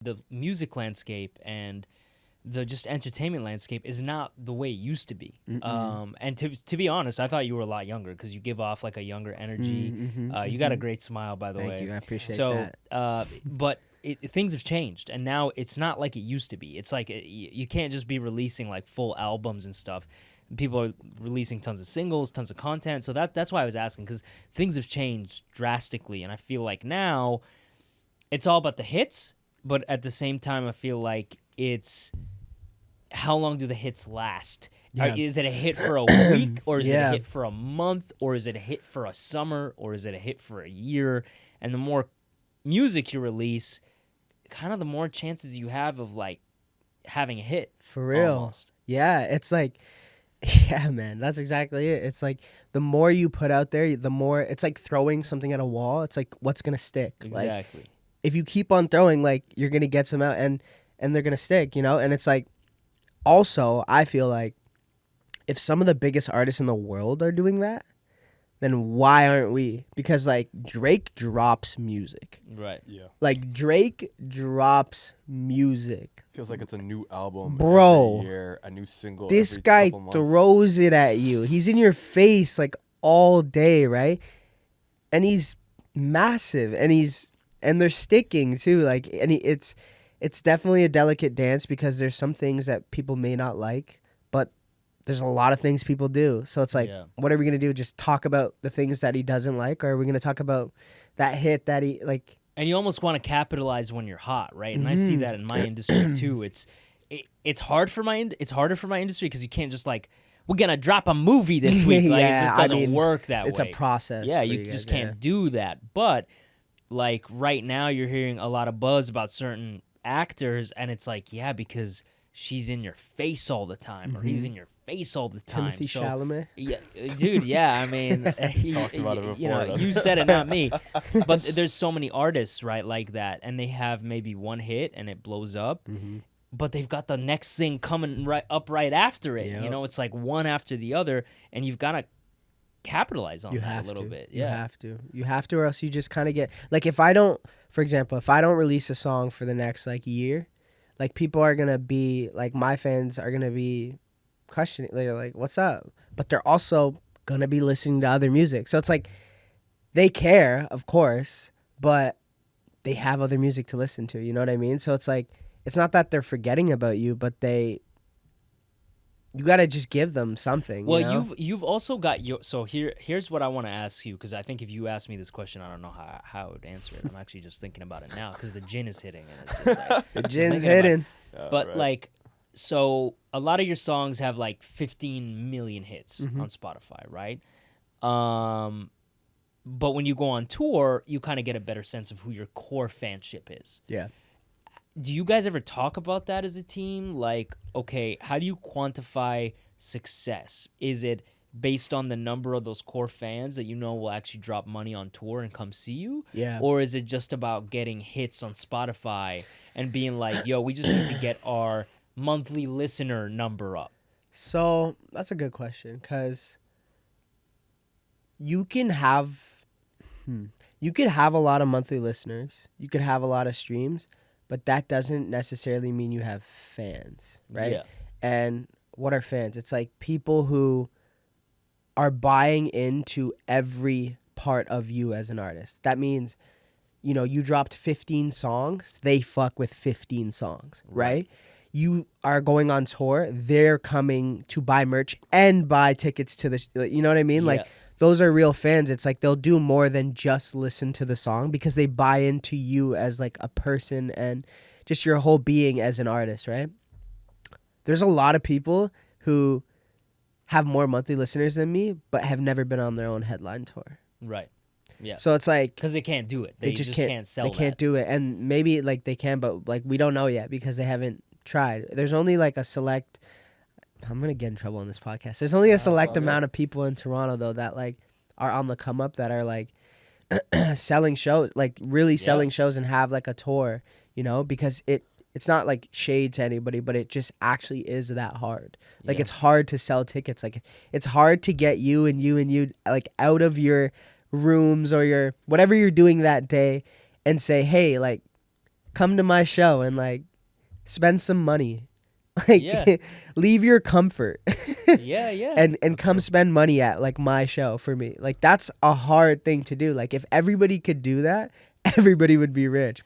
the music landscape and the just entertainment landscape is not the way it used to be. And to be honest, I thought you were a lot younger because you give off like a younger energy. You got a great smile, by the way. Thank you. I appreciate that. that. But things have changed, and now it's not like it used to be. It's like you can't just be releasing like full albums and stuff. People are releasing tons of singles, tons of content. So that's why I was asking, because things have changed drastically, and I feel like now it's all about the hits, but at the same time, I feel like it's how long do the hits last? Yeah. Is it a hit for a week, or is it a hit for a month, or is it a hit for a summer, or is it a hit for a year? And the more music you release, kind of the more chances you have of like having a hit. For real. Almost. Yeah, it's like, yeah, man, that's exactly it. It's like the more you put out there, the more it's like throwing something at a wall. It's like, what's gonna stick? Exactly. Like, if you keep on throwing, like, you're gonna get some out, and they're gonna stick, you know. And it's like, also, I feel like if some of the biggest artists in the world are doing that, then why aren't we? Because like Drake drops music. Right. Yeah. Like Drake drops music. Feels like it's a new album Bro, every year, a new single. This every guy couple months. throws it at you. He's in your face like all day, right? And he's massive, and they're sticking too. Like, and it's definitely a delicate dance because there's some things that people may not like, but there's a lot of things people do. So it's like, what are we gonna do? Just talk about the things that he doesn't like, or are we gonna talk about that hit that he like? And you almost want to capitalize when you're hot, right? And I see that in my industry too. It's hard for it's harder for my industry because you can't just like, we're gonna drop a movie this week. Like, it just doesn't work that way. It's a process. Yeah, you just can't do that. But like right now, you're hearing a lot of buzz about certain actors, and it's like, yeah, because she's in your face all the time, or he's in your face all the time. Timothy Chalamet. Yeah, dude. Yeah, I mean, Talked about it before, you said it, not me. But there's so many artists, right, like that, and they have maybe one hit and it blows up, but they've got the next thing coming right after it. Yep. You know, it's like one after the other, and you've got to capitalize on that a little bit. You have to, or else you just kind of get like, for example, if I don't release a song for the next like year, like people are gonna be like, my fans are gonna be questioning. They're like, "What's up?" But they're also gonna be listening to other music. So it's like they care, of course, but they have other music to listen to. You know what I mean? So it's like, it's not that they're forgetting about you, but you gotta just give them something. Well, you know? you've also got your. So here's what I want to ask you, because I think if you asked me this question, I don't know how I would answer it. I'm actually just thinking about it now because the gin is hitting, and it's just like, the gin's hitting. But like, so a lot of your songs have like 15 million hits on Spotify, right? But when you go on tour, you kind of get a better sense of who your core fanship is. Yeah. Do you guys ever talk about that as a team? Like, okay, how do you quantify success? Is it based on the number of those core fans that you know will actually drop money on tour and come see you? Yeah. Or is it just about getting hits on Spotify and being like, yo, we just need to get our monthly listener number up? So that's a good question, because you can have a lot of monthly listeners. You could have a lot of streams, but that doesn't necessarily mean you have fans, right? Yeah. And what are fans? It's like people who are buying into every part of you as an artist. That means, you know, you dropped 15 songs, they fuck with 15 songs, right? You are going on tour, they're coming to buy merch and buy tickets to the, you know what I mean? Yeah. Like, those are real fans. It's like they'll do more than just listen to the song because they buy into you as like a person and just your whole being as an artist, right? There's a lot of people who have more monthly listeners than me, but have never been on their own headline tour. Right. Yeah. So it's like, because they can't do it. They just can't sell They can't do it. And maybe like they can, but like we don't know yet because they haven't tried. There's only like a select, I'm going to get in trouble on this podcast. There's only a select amount of people in Toronto though that like are on the come up, that are like selling shows, like really selling shows and have like a tour, you know, because it's not like shade to anybody, but it just actually is that hard. Like it's hard to sell tickets. Like it's hard to get you and you like out of your rooms or your whatever you're doing that day and say, hey, like come to my show and like spend some money. Like Yeah. leave your comfort Yeah. and come spend money at like my show for me. Like that's a hard thing to do. Like if everybody could do that, everybody would be rich.